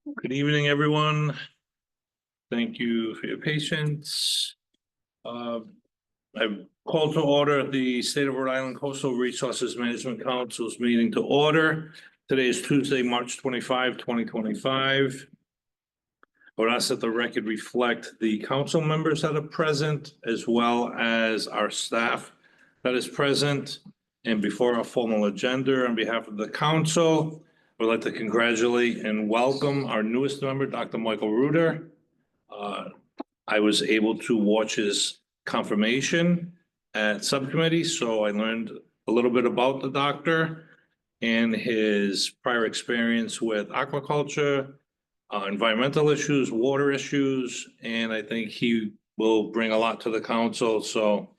Good evening, everyone. Thank you for your patience. I've called to order the State of Rhode Island Coastal Resources Management Council's meeting to order. Today is Tuesday, March 25, 2025. I would ask that the record reflect the council members that are present, as well as our staff that is present. And before our formal agenda, on behalf of the council, I would like to congratulate and welcome our newest member, Dr. Michael Reuter. I was able to watch his confirmation at subcommittee, so I learned a little bit about the doctor and his prior experience with aquaculture, environmental issues, water issues, and I think he will bring a lot to the council. So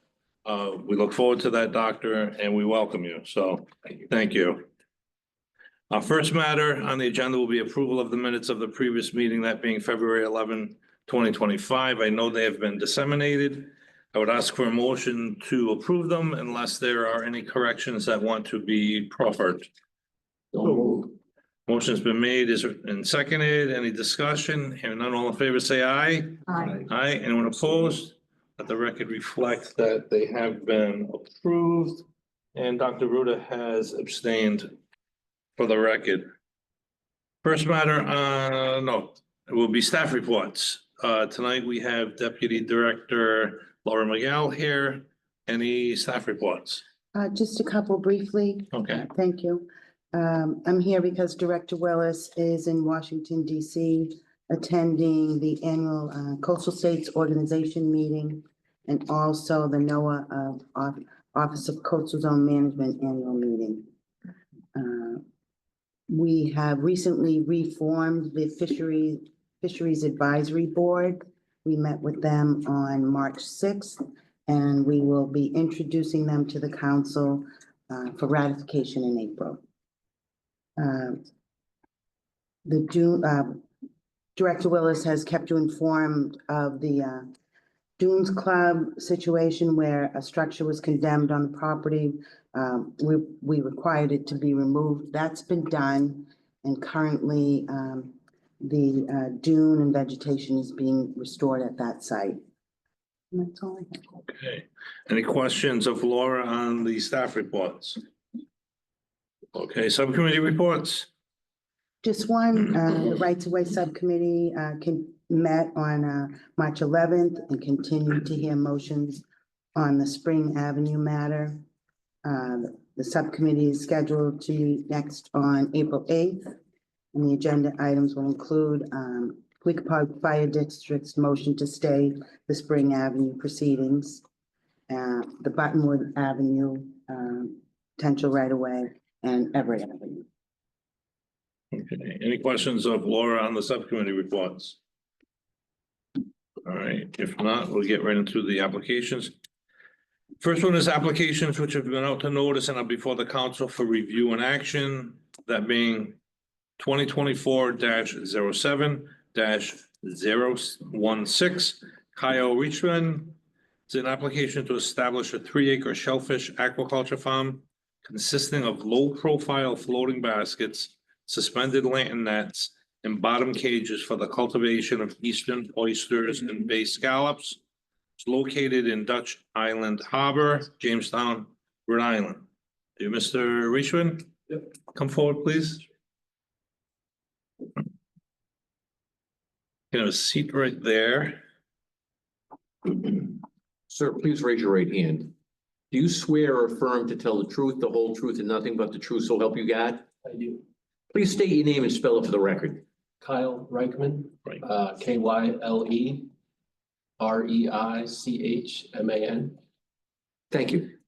we look forward to that, doctor, and we welcome you. So thank you. Our first matter on the agenda will be approval of the minutes of the previous meeting, that being February 11, 2025. I know they have been disseminated. I would ask for a motion to approve them unless there are any corrections that want to be proffered. Motion's been made and seconded. Any discussion? Hearing none, all in favor say aye. Aye. Aye. Anyone opposed? Let the record reflect that they have been approved, and Dr. Reuter has abstained for the record. First matter, no, it will be staff reports. Tonight we have Deputy Director Laura Miguel here. Any staff reports? Just a couple briefly. Okay. Thank you. I'm here because Director Willis is in Washington, D.C. attending the annual Coastal States Organization meeting and also the NOAA Office of Coastal Zone Management annual meeting. We have recently reformed the Fisheries Advisory Board. We met with them on March 6th, and we will be introducing them to the council for ratification in April. Director Willis has kept you informed of the Dunes Club situation where a structure was condemned on the property. We required it to be removed. That's been done, and currently the dune and vegetation is being restored at that site. And that's all I have. Okay. Any questions of Laura on the staff reports? Okay, subcommittee reports. Just one, the Rights of Way Subcommittee met on March 11th and continued to hear motions on the Spring Avenue matter. The subcommittee is scheduled to meet next on April 8th, and the agenda items will include Weekapaug Fire District's motion to stay the Spring Avenue proceedings, the Buttonwood Avenue potential right-of-way, and Everett Avenue. Okay, any questions of Laura on the subcommittee reports? All right, if not, we'll get right into the applications. First one is applications which have been out to notice and are before the council for review and action, that being 2024-07-016 KYLE REICHMAN. It's an application to establish a 3-acre shellfish aquaculture farm consisting of low-profile floating baskets, suspended lantern nets, and bottom cages for the cultivation of eastern oysters and bay scallops. It's located in Dutch Island Harbor, Jamestown, Rhode Island. Do Mr. Reachman? Yep. Come forward, please. You have a seat right there. Sir, please raise your right hand. Do you swear or affirm to tell the truth, the whole truth, and nothing but the truth, so help you God? I do. Please state your name and spell it for the record. KYLE REICHMAN, Right. KYLE REICHMAN. Thank you.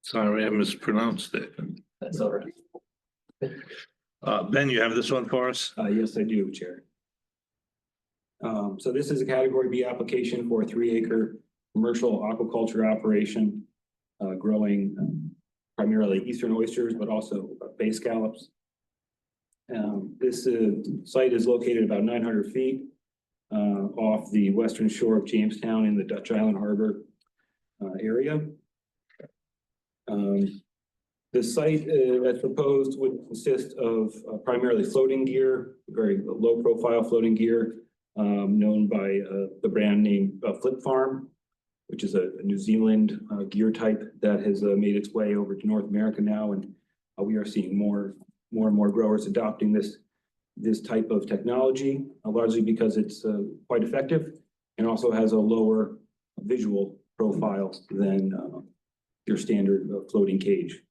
Sorry, I mispronounced it. That's all right. Ben, you have this one for us? Yes, I do, Chair. So this is a Category B application for a 3-acre commercial aquaculture operation, growing primarily eastern oysters, but also bay scallops. This site is located about 900 feet off the western shore of Jamestown in the Dutch Island Harbor area. The site that's proposed would consist of primarily floating gear, very low profile floating gear, known by the brand name Flip Farm, which is a New Zealand gear type that has made its way over to North America now. And we are seeing more and more growers adopting this type of technology, largely because it's quite effective and also has a lower visual profile than your standard floating cage.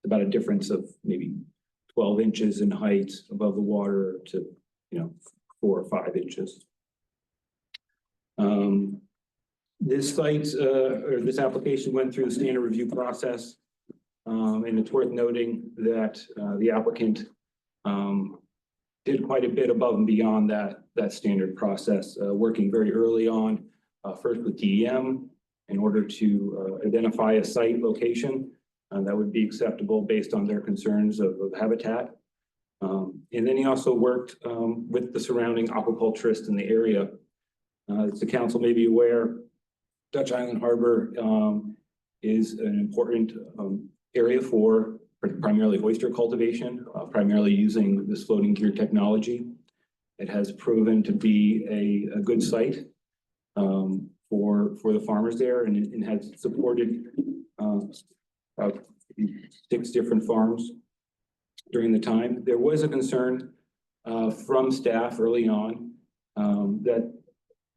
About a difference of maybe 12 inches in height above the water to, 4 or 5 inches. This site or this application went through the standard review process. And it's worth noting that the applicant did quite a bit above and beyond that standard process, working very early on, first with DEM in order to identify a site location that would be acceptable based on their concerns of habitat. And then he also worked with the surrounding aquaculturists in the area. As the council may be aware, Dutch Island Harbor is an important area for primarily oyster cultivation, primarily using this floating gear technology. It has proven to be a good site for the farmers there, and has supported about 6 different farms during the time. There was a concern from staff early on that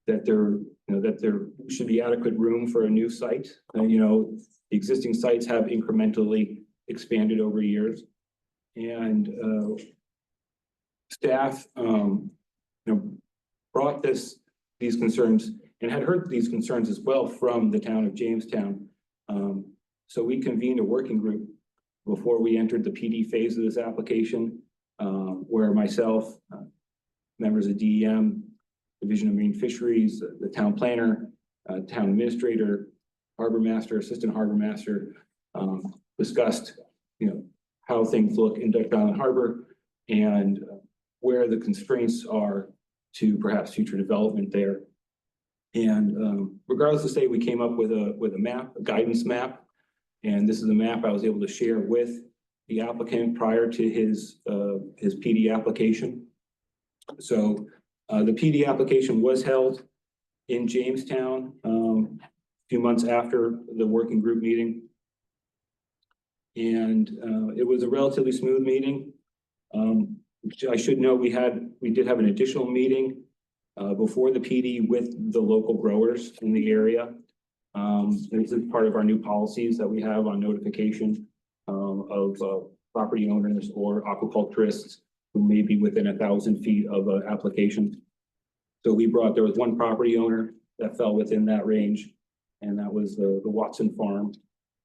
there should be adequate room for a new site. The existing sites have incrementally expanded over years, and staff brought these concerns and had heard these concerns as well from the town of Jamestown. So we convened a working group before we entered the PD phase of this application, where myself, members of DEM, Division of Marine Fisheries, the town planner, town administrator, harbor master, assistant harbor master, discussed, how things look in Dutch Island Harbor and where the constraints are to perhaps future development there. And regardless of say, we came up with a map, a guidance map, and this is a map I was able to share with the applicant prior to his PD application. So the PD application was held in Jamestown a few months after the working group meeting. And it was a relatively smooth meeting. I should note we did have an additional meeting before the PD with the local growers in the area. This is part of our new policies that we have on notification of property owners or aquaculturists who may be within 1,000 feet of an application. So there was one property owner that fell within that range, and that was the Watson Farm,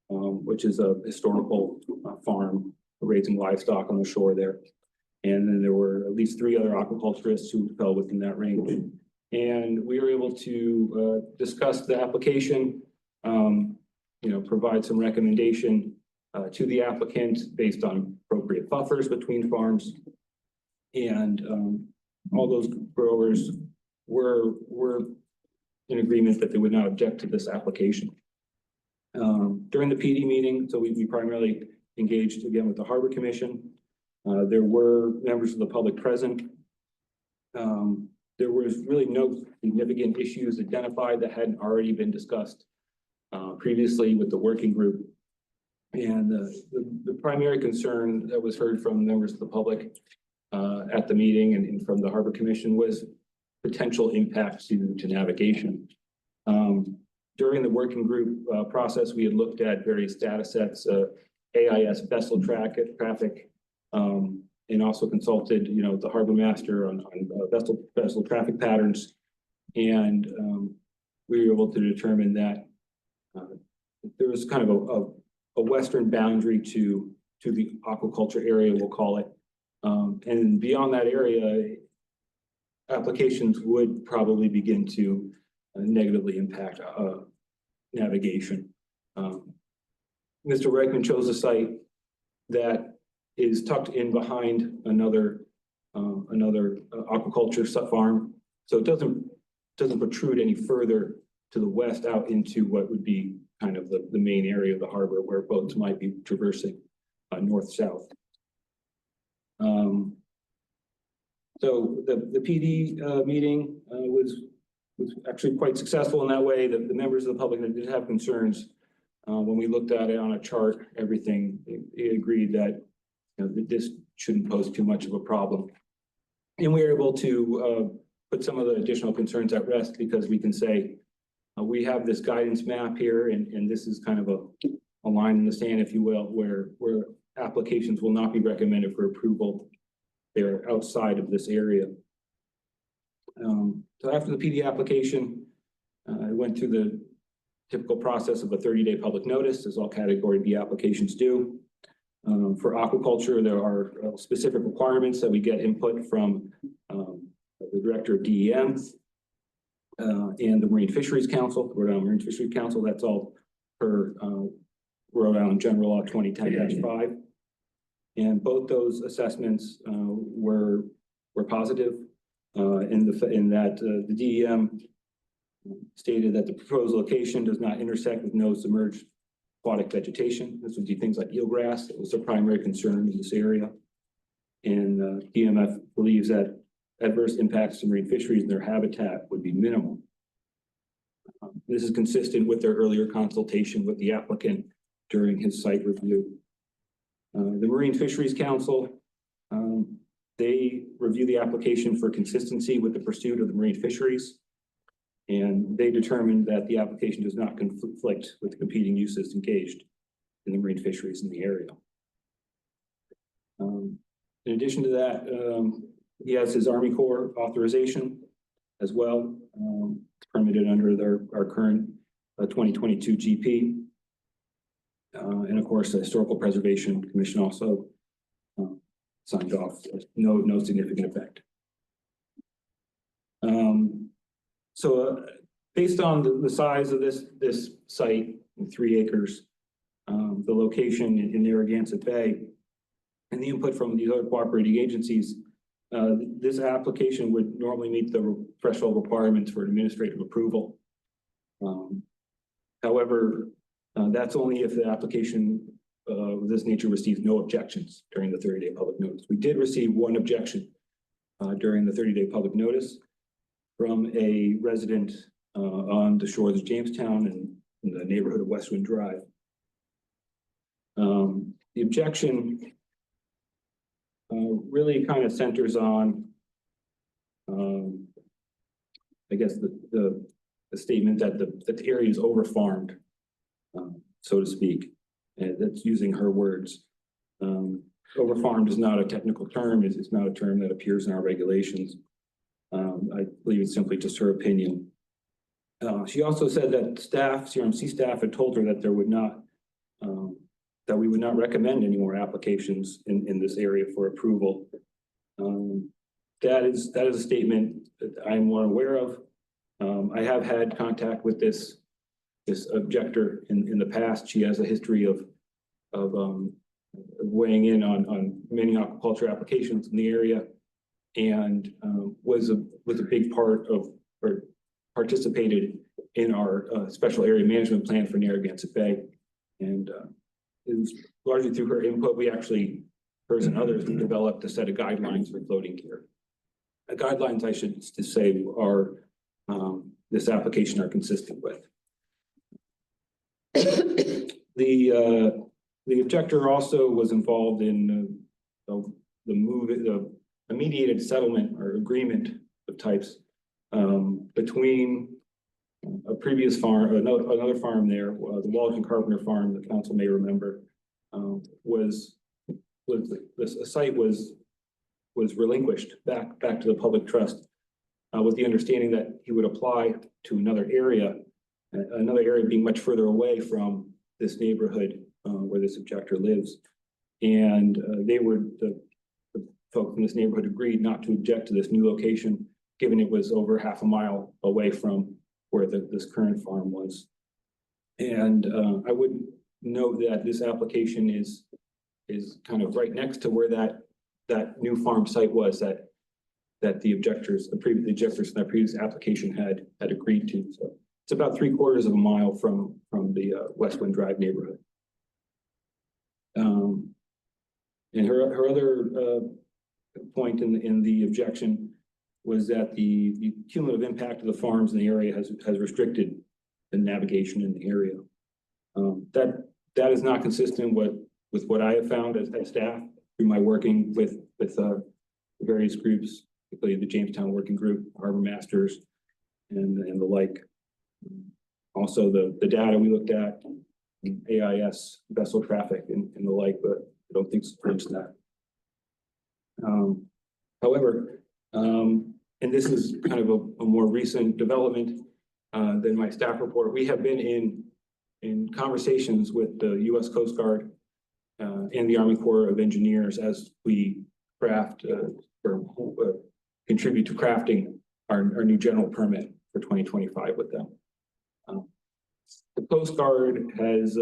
which is a historical farm raising livestock on the shore there. And then there were at least 3 other aquaculturists who fell within that range. And we were able to discuss the application, provide some recommendation to the applicant based on appropriate buffers between farms. And all those growers were in agreement that they would not object to this application. During the PD meeting, so we primarily engaged again with the Harbor Commission. There were members of the public present. There was really no significant issues identified that hadn't already been discussed previously with the working group. And the primary concern that was heard from members of the public at the meeting and from the Harbor Commission was potential impact to navigation. During the working group process, we had looked at various data sets, AIS vessel traffic, and also consulted, the harbor master on vessel traffic patterns. And we were able to determine that there was kind of a western boundary to the aquaculture area, we'll call it. And beyond that area, applications would probably begin to negatively impact navigation. Mr. Reichman chose a site that is tucked in behind another aquaculture farm, so it doesn't protrude any further to the west out into what would be kind of the main area of the harbor where boats might be traversing. north-south. So the PD meeting was actually quite successful in that way. The members of the public that did have concerns, when we looked at it on a chart, everything, they agreed that, that this shouldn't pose too much of a problem. And we were able to put some of the additional concerns at rest because we can say, we have this guidance map here, and this is kind of a line in the sand, if you will, where applications will not be recommended for approval. They're outside of this area. So after the PD application, I went through the typical process of a 30-day public notice, as all Category B applications do. For aquaculture, there are specific requirements that we get input from the Director of DEM and the Marine Fisheries Council, the Rhode Island Marine Fisheries Council. That's all per Rhode Island General Law 2010-5. And both those assessments were positive in that the DEM stated that the proposed location does not intersect with no submerged aquatic vegetation. This would be things like eelgrass. That was a primary concern in this area. And DMF believes that adverse impacts to marine fisheries and their habitat would be minimal. This is consistent with their earlier consultation with the applicant during his site review. The Marine Fisheries Council, they review the application for consistency with the pursuit of the marine fisheries. And they determined that the application does not conflict with the competing uses engaged in the marine fisheries in the area. In addition to that, he has his Army Corps authorization as well, permitted under our current 2022 GP. And of course, the Historical Preservation Commission also signed off, no significant effect. So based on the size of this site, 3 acres, the location in Narragansett Bay, and the input from these other cooperating agencies, this application would normally meet the threshold requirements for administrative approval. However, that's only if the application of this nature receives no objections during the 30-day public notice. We did receive one objection during the 30-day public notice from a resident on the shores of Jamestown and in the neighborhood of Westwind Drive. The objection really kind of centers on, I guess, the statement that the area is overfarmed, so to speak. And that's using her words. Overfarmed is not a technical term. It's not a term that appears in our regulations. I believe it's simply just her opinion. She also said that CRMC staff had told her that there would not, that we would not recommend any more applications in this area for approval. That is a statement that I'm more aware of. I have had contact with this objector in the past. She has a history of weighing in on many aquaculture applications in the area, and was a big part of, or participated in our special area management plan for Narragansett Bay. And it was largely through her input, we actually, hers and others, we developed a set of guidelines for floating gear. The guidelines, I should say, are this application are consistent with. The objector also was involved in the mediated settlement or agreement of types between a previous farm, another farm there, the Walton Carpenter farm, the council may remember, the site was relinquished back to the public trust with the understanding that he would apply to another area being much further away from this neighborhood where this objector lives. And the folks in this neighborhood agreed not to object to this new location, given it was over half a mile away from where this current farm was. And I would note that this application is kind of right next to where that new farm site was that the objectors in that previous application had agreed to. So it's about 3/4 of a mile from the Westwind Drive neighborhood. And her other point in the objection was that the cumulative impact of the farms in the area has restricted the navigation in the area. That is not consistent with what I have found as staff through my working with various groups, particularly the Jamestown Working Group, Harbor Masters, and the like. Also, the data we looked at, AIS, vessel traffic and the like, but I don't think supports that. However, and this is kind of a more recent development than my staff report, we have been in conversations with the U.S. Coast Guard and the Army Corps of Engineers as we craft or contribute to crafting our new general permit for 2025 with them. The Coast Guard has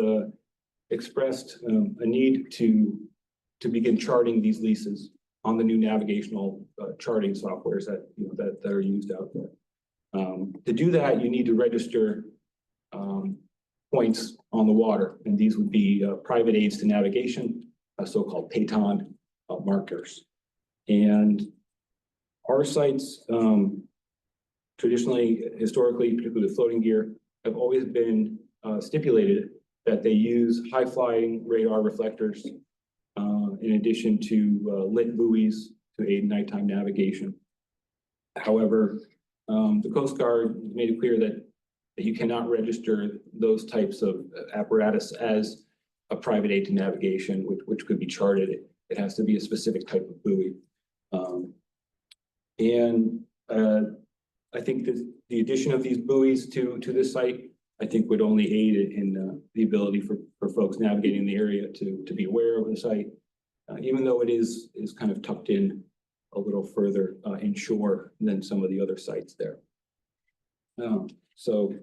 expressed a need to begin charting these leases on the new navigational charting softwares that are used out there. To do that, you need to register points on the water, and these would be private aids to navigation, so-called PATON markers. And our sites, traditionally, historically, particularly with floating gear, have always been stipulated that they use high-flying radar reflectors in addition to lit buoys to aid nighttime navigation. However, the Coast Guard made it clear that you cannot register those types of apparatus as a private aid to navigation, which could be charted. It has to be a specific type of buoy. I think that the addition of these buoys to this site, I think would only aid in the ability for folks navigating the area to be aware of the site, even though it is kind of tucked in a little further inshore than some of the other sites there. So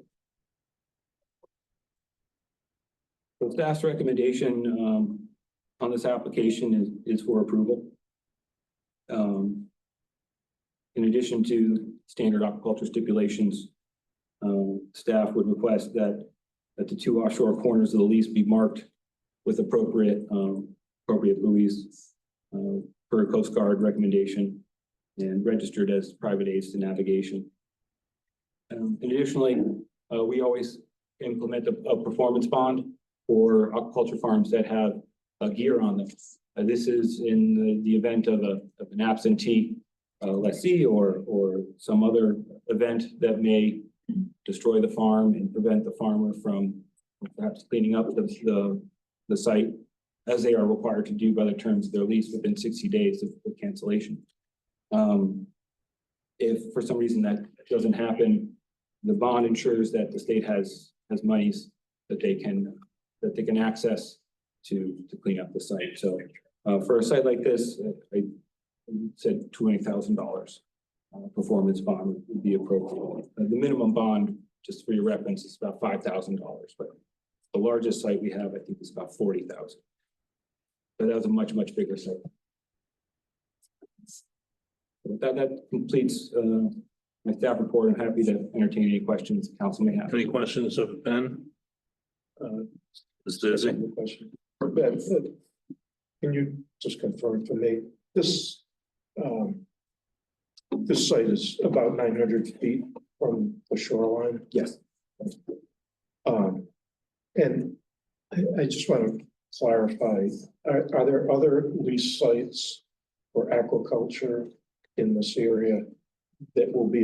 staff's recommendation on this application is for approval. In addition to standard aquaculture stipulations, staff would request that the two offshore corners of the lease be marked with appropriate buoys per Coast Guard recommendation and registered as private aids to navigation. And additionally, we always implement a performance bond for aquaculture farms that have gear on them. This is in the event of an absentee lessee or some other event that may destroy the farm and prevent the farmer from perhaps cleaning up the site, as they are required to do by the terms of their lease within 60 days of cancellation. If for some reason that doesn't happen, the bond ensures that the state has monies that they can access to clean up the site. So for a site like this, I said $20,000 performance bond would be appropriate. The minimum bond, just for your reference, is about $5,000, but the largest site we have, I think, is about $40,000. But that was a much bigger site. So that completes my staff report. I'm happy to entertain any questions the council may have. Any questions of Ben? Mr. Izzy? Question. Ben, can you just confirm for me, this site is about 900 feet from the shoreline? Yes. And I just want to clarify, are there other lease sites for aquaculture in this area that will be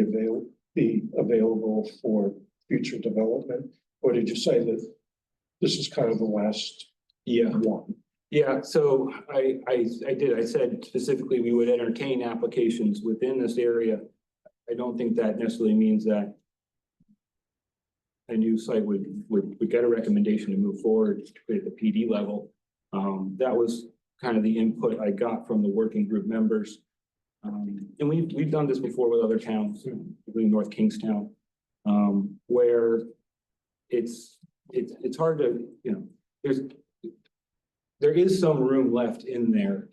available for future development? Or did you say that this is kind of the last one? Yeah, so I did. I said specifically we would entertain applications within this area. I don't think that necessarily means that a new site would get a recommendation to move forward at the PD level. That was kind of the input I got from the working group members. And we've done this before with other towns, including North Kingstown, where it's hard to, there is some room left in there.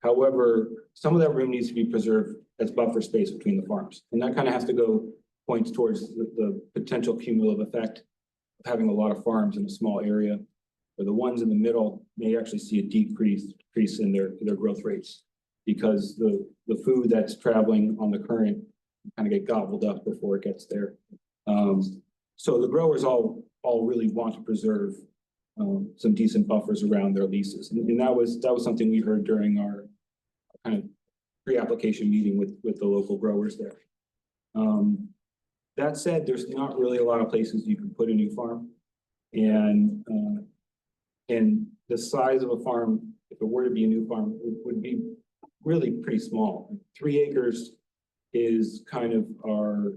However, some of that room needs to be preserved as buffer space between the farms. And that kind of has to points towards the potential cumulative effect of having a lot of farms in a small area. or the ones in the middle may actually see a decrease in their growth rates because the food that's traveling on the current kind of get gobbled up before it gets there. So the growers all really want to preserve some decent buffers around their leases. And that was something we heard during our kind of pre-application meeting with the local growers there. That said, there's not really a lot of places you can put a new farm. And the size of a farm, if it were to be a new farm, would be really pretty small. 3 acres is kind of our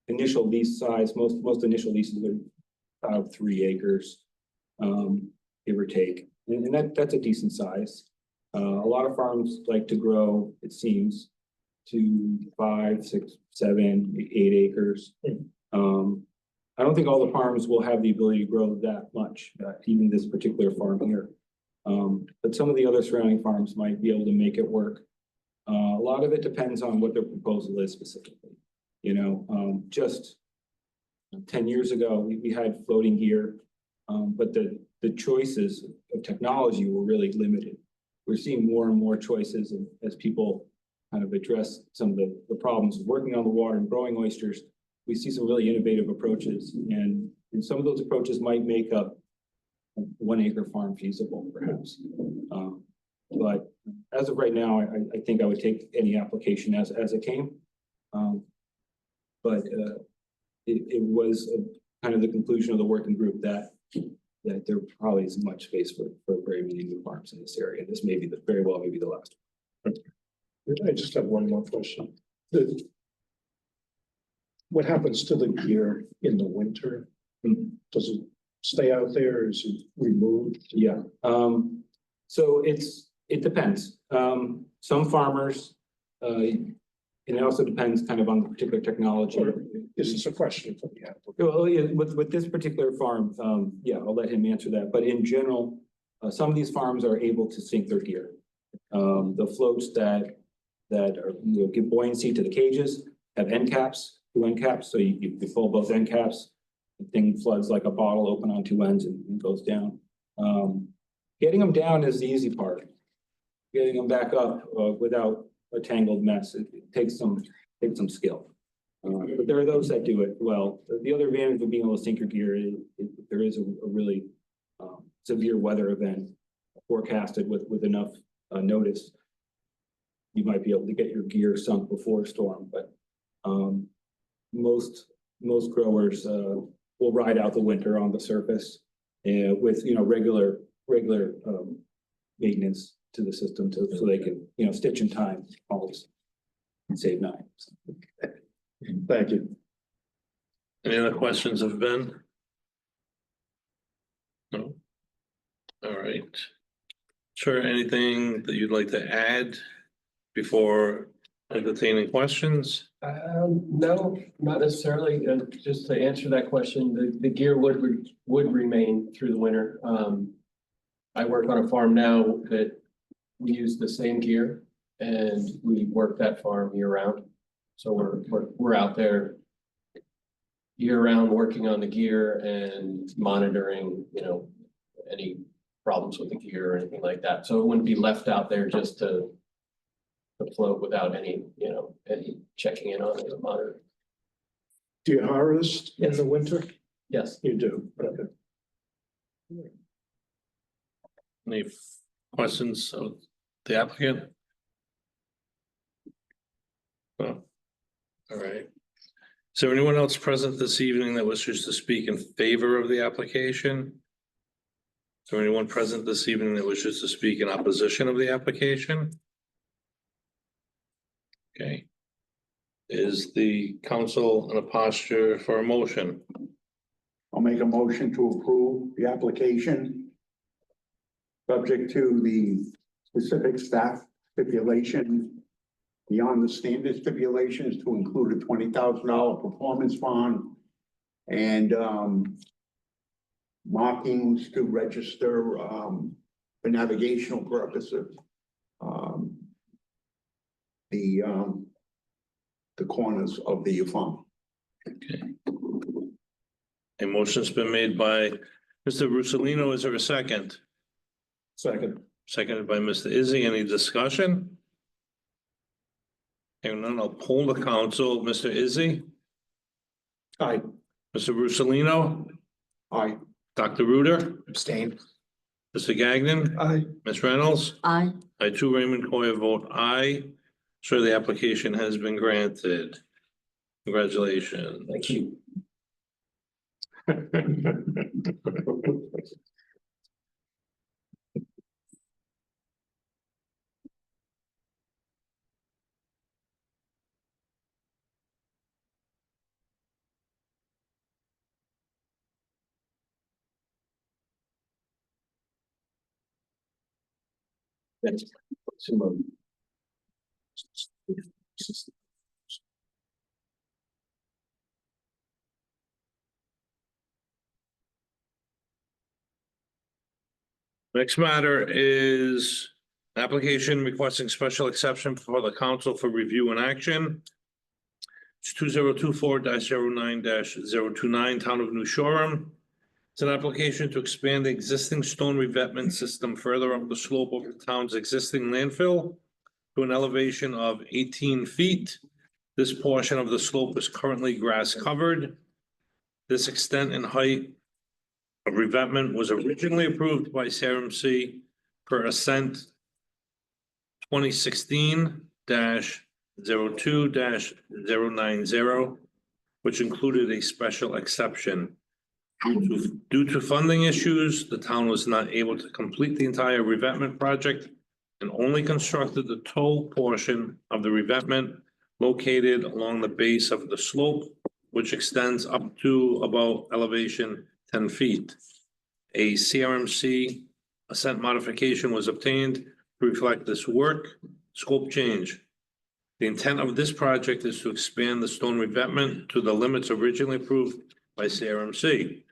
initial lease size. Most initial leases are about 3 acres, give or take. And that's a decent size. A lot of farms like to grow, it seems, to 5, 6, 7, 8 acres. I don't think all the farms will have the ability to grow that much, even this particular farm here. But some of the other surrounding farms might be able to make it work. A lot of it depends on what their proposal is specifically. You know, just 10 years ago, we had floating gear, but the choices of technology were really limited. We're seeing more and more choices as people kind of address some of the problems of working on the water and growing oysters. We see some really innovative approaches, and some of those approaches might make a 1 acre farm feasible, perhaps. But as of right now, I think I would take any application as it came. But it was kind of the conclusion of the working group that there probably isn't much space for very many new farms in this area. This may be very well maybe the last one. I just have one more question. What happens to the gear in the winter? Does it stay out there? Is it removed? Yeah. So it depends. Some farmers, and it also depends kind of on the particular technology. Or is this a question for the applicant? Well, yeah, with this particular farm, yeah, I'll let him answer that. But in general, some of these farms are able to sink their gear. The floats that are, give buoyancy to the cages have end caps, 2 end caps. So you pull both end caps, the thing floods like a bottle open on 2 ends and goes down. Getting them down is the easy part. Getting them back up without a tangled mess, it takes some skill. But there are those that do it well. The other advantage of being able to sink your gear is if there is a really severe weather event forecasted with enough notice, you might be able to get your gear sunk before a storm. But most growers will ride out the winter on the surface with regular maintenance to the system so they can stitch in time always and save 9. Thank you. Any other questions of Ben? No? All right. Sure, anything that you'd like to add before entertaining questions? No, not necessarily. Just to answer that question, the gear would remain through the winter. I work on a farm now that we use the same gear, and we work that farm year round. So we're out there year round working on the gear and monitoring, any problems with the gear or anything like that. So it wouldn't be left out there just to float without any checking in on it or monitoring. Do you harvest in Yes. the winter? Yes. You do. Okay. Any questions of the applicant? Oh, all right. Is there anyone else present this evening that wishes to speak in favor of the application? Is there anyone present this evening that wishes to speak in opposition of the application? Okay. Is the council in a posture for a motion? I'll make a motion to approve the application, subject to the specific staff stipulation beyond the standard stipulations to include a $20,000 performance bond and markings to register for navigational purposes. The corners of the farm. Okay. A motion's been made by Mr. Russolino, is there a second? Second. Seconded by Mr. Izzy. Any discussion? Hearing none, I'll poll the council. Mr. Izzy, Aye. Mr. Russolino, Aye. Dr. Ruder, Abstain. Mr. Gagnon, Aye. Ms. Reynolds. Aye. I too, Raymond Coy, vote aye. Sir, the application has been granted. Congratulations. Thank you. That's. Next matter is application requesting special exception for the council for review and action. It's 2024-09-029, Town of New Shoreham. It's an application to expand the existing stone revetment system further up the slope of the town's existing landfill to an elevation of 18 feet. This portion of the slope is currently grass covered. This extent and height of revetment was originally approved by CRMC per Assent 2016-02-090, which included a special exception. Due to funding issues, the town was not able to complete the entire revetment project and only constructed the toe portion of the revetment located along the base of the slope, which extends up to about elevation 10 feet. A CRMC Assent modification was obtained to reflect this work scope change. The intent of this project is to expand the stone revetment to the limits originally approved by CRMC.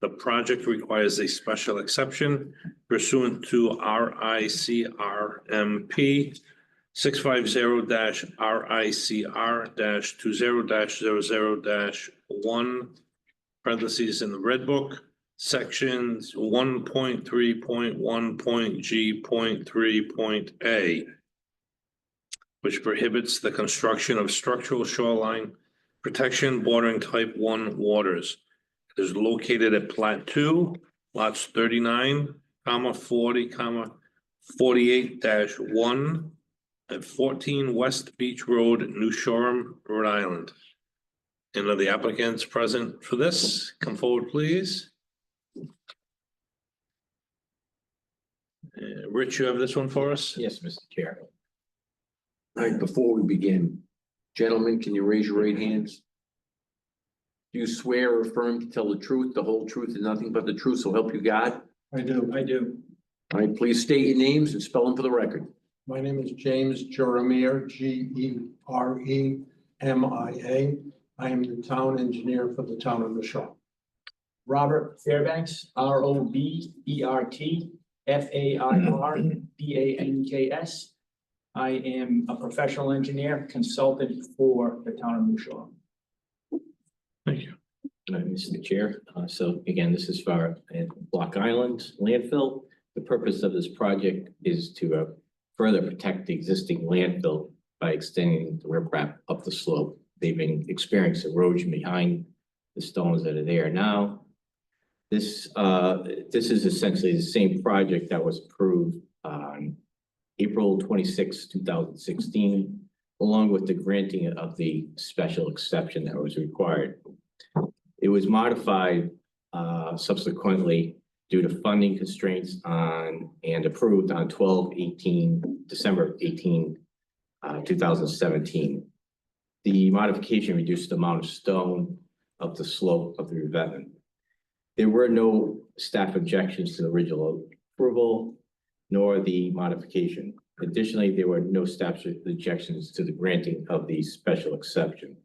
The project requires a special exception pursuant to RICRMP 650-RICR-20-00-1 parentheses in the Red Book, sections 1.3.1.G.3.A, which prohibits the construction of structural shoreline protection bordering type 1 waters. It is located at plat 2, lots 39, 40, 48-1 at 14 West Beach Road, New Shoreham, Rhode Island. And are the applicants present for this? Come forward, please. Rich, you have this one for us? Yes, Mr. Chair. All right, before we begin, gentlemen, can you raise your right hands? Do you swear or affirm to tell the truth, the whole truth, and nothing but the truth, so help you God? I do. I do. All right, please state your names and spell them for the record. My name is James Jeremiah, Geremia. I am the town engineer for the town of New Shoreham. Robert Fairbanks, RobertFairbanks. I am a professional engineer consultant for the town of New Shoreham. Thank you. Mr. Chair, so again, this is for Block Island landfill. The purpose of this project is to further protect the existing landfill by extending the riprap up the slope. They've been experiencing erosion behind the stones that are there now. This is essentially the same project that was approved on April 26, 2016, along with the granting of the special exception that was required. It was modified subsequently due to funding constraints and approved on December 18, 2017. The modification reduced the amount of stone up the slope of the revetment. There were no staff objections to the original approval, nor the modification. Additionally, there were no staff objections to the granting of the special exception.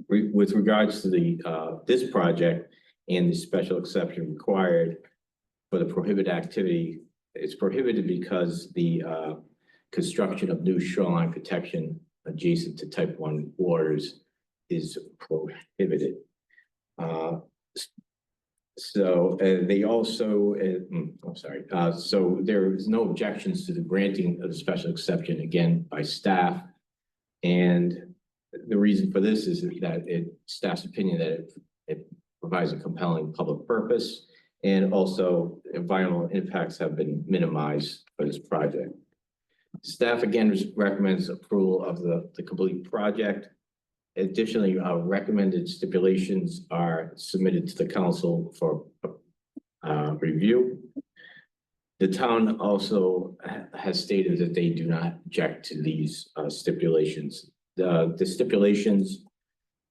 With regards to this project and the special exception required for the prohibited activity, it's prohibited because the construction of new shoreline protection adjacent to type 1 waters is prohibited. So they also, I'm sorry, so there is no objections to the granting of the special exception again by staff. And the reason for this is that staff's opinion that it provides a compelling public purpose, and also environmental impacts have been minimized for this project. Staff again recommends approval of the complete project. Additionally, recommended stipulations are submitted to the council for review. The town also has stated that they do not object to these stipulations. The stipulations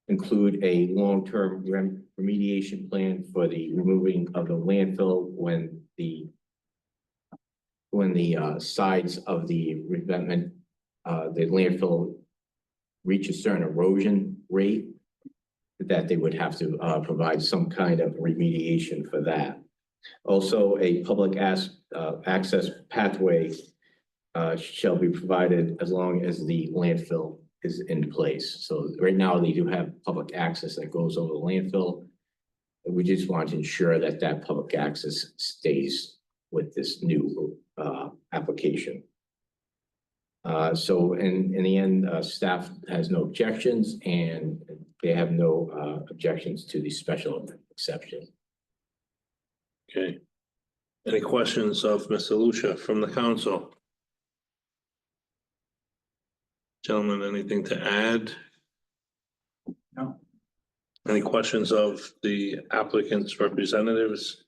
include a long-term remediation plan for the removing of the landfill when the sides of the revetment, the landfill reach a certain erosion rate, that they would have to provide some kind of remediation for that. Also, a public access pathway shall be provided as long as the landfill is in place. So right now they do have public access that goes over the landfill. We just want to ensure that that public access stays with this new application. So in the end, staff has no objections, and they have no objections to the special exception. Okay. Any questions of Mr. Lucia from the council? Gentlemen, anything to add? No. Any questions of the applicant's representatives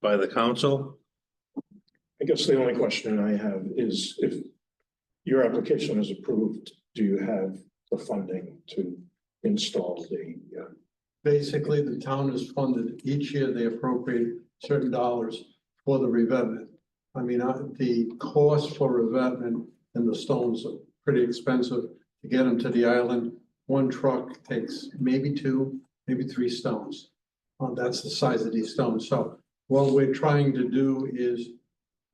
by the council? I guess the only question I have is if your application is approved, do you have the funding to install the? Basically, the town is funded, each year they appropriate certain dollars for the revetment. I mean, the cost for revetment and the stones are pretty expensive to get them to the island. One truck takes maybe 2, maybe 3 stones. That's the size of these stones. So what we're trying to do is,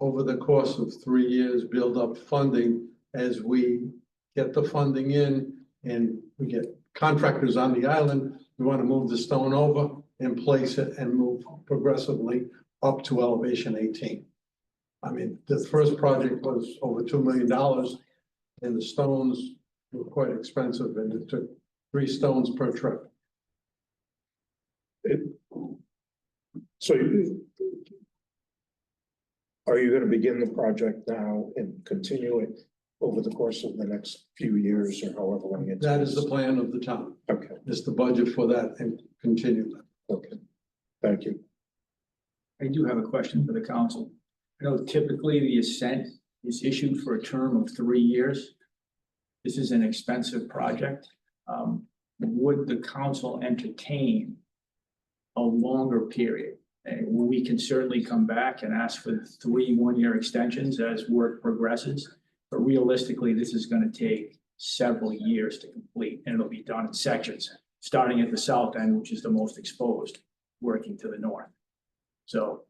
over the course of 3 years, build up funding. As we get the funding in and we get contractors on the island, we want to move the stone over and place it and move progressively up to elevation 18. I mean, the first project was over $2 million and the stones were quite expensive, and it took 3 stones per trip. So are you going to begin the project now and continue it over the course of the next few years or however long it takes? That is the plan of the town. Okay, Is the budget for that and continue that. okay. Thank you. I do have a question for the council. I know typically the assent is issued for a term of 3 years. This is an expensive project. Would the council entertain a longer period? And we can certainly come back and ask for 3 one-year extensions as work progresses. But realistically, this is going to take several years to complete, and it'll be done in sections, starting at the south end, which is the most exposed, working to the north. So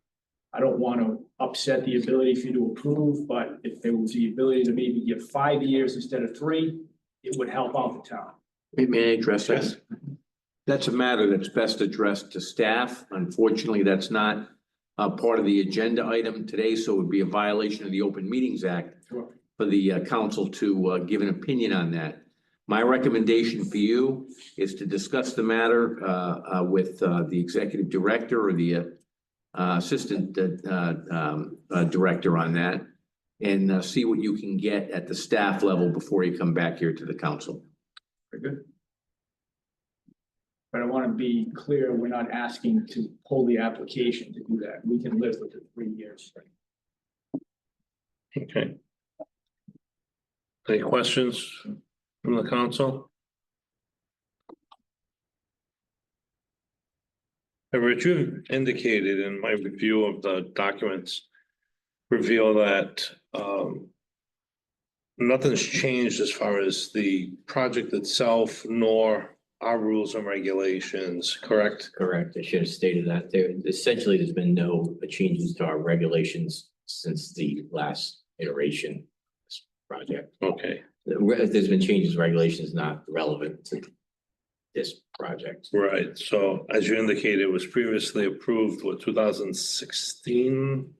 I don't want to upset the ability for you to approve, but if there was the ability to maybe give 5 years instead of 3, it would help out the town. May I address that? Yes. That's a matter that's best addressed to staff. Unfortunately, that's not part of the agenda item today, so it would be a violation of the Open Meetings Act Sure. for the council to give an opinion on that. My recommendation for you is to discuss the matter with the executive director or the assistant director on that, and see what you can get at the staff level before you come back here to the council. Very good. But I want to be clear, we're not asking to pull the application to do that. We can live with the 3 years. Okay. Any questions from the council? Rich, you indicated in my review of the documents reveal that nothing's changed as far as the project itself, nor our rules and regulations, correct? Correct. I should have stated that. Essentially, there's been no changes to our regulations since the last iteration of this project. Okay, If there's been changes, regulations not relevant to this project. Right, so as you indicated, it was previously approved, what, 2016?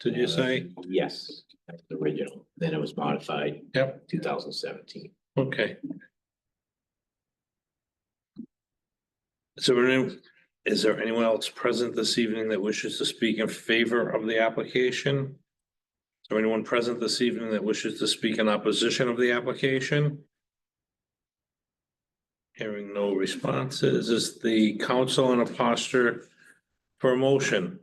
Did you say? Yes, that's the original. Then it was modified. Yep. 2017. Okay. Is there anyone else present this evening that wishes to speak in favor of the application? Is there anyone present this evening that wishes to speak in opposition of the application? Hearing no responses, is the council in a posture for a motion?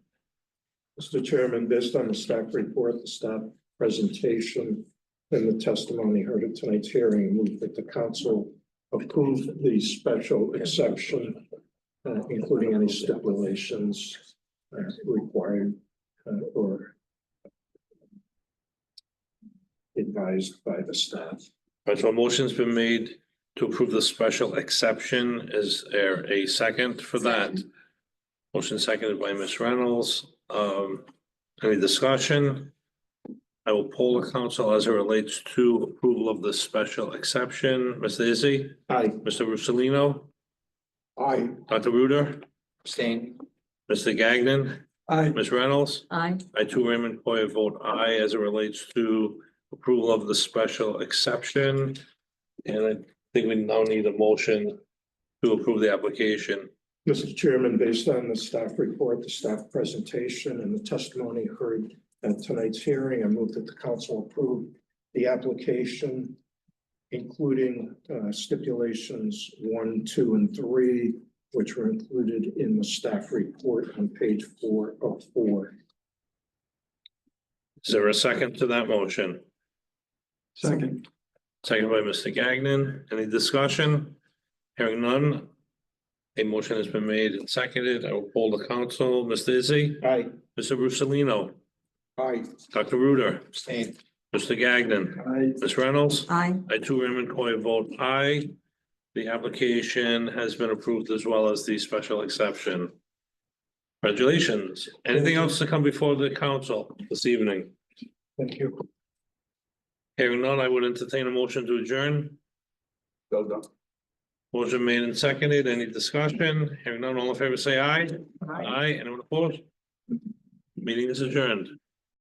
Mr. Chairman, based on the staff report, the staff presentation, and the testimony heard at tonight's hearing, move that the council approve the special exception, including any stipulations required or advised by the staff. Right, so a motion's been made to approve the special exception. Is there a second for that? Motion seconded by Ms. Reynolds. Any discussion? I will poll the council as it relates to approval of the special exception. Mr. Izzy? Aye. Mr. Russolino? Aye. Dr. Ruder? Abstain. Mr. Gagnon? Aye. Ms. Reynolds? Aye. I too, Raymond Coy, vote aye as it relates to approval of the special exception. And I think we now need a motion to approve the application. Mr. Chairman, based on the staff report, the staff presentation, and the testimony heard at tonight's hearing, I move that the council approve the application, including stipulations 1, 2, and 3, which were included in the staff report on page 404. Is there a second to that motion? Second. Second by Mr. Gagnon. Any discussion? Hearing none. A motion has been made and seconded. I will poll the council. Mr. Izzy? Aye. Mr. Russolino? Aye. Dr. Ruder? Abstain. Mr. Gagnon? Aye. Ms. Reynolds? Aye. I too, Raymond Coy, vote aye. The application has been approved as well as the special exception. Congratulations. Anything else to come before the council this evening? Thank you. Hearing none, I would entertain a motion to adjourn. So done. Motion made and seconded. Any discussion? Hearing none, all in favor, say aye. Aye. Anyone opposed? Meeting is adjourned.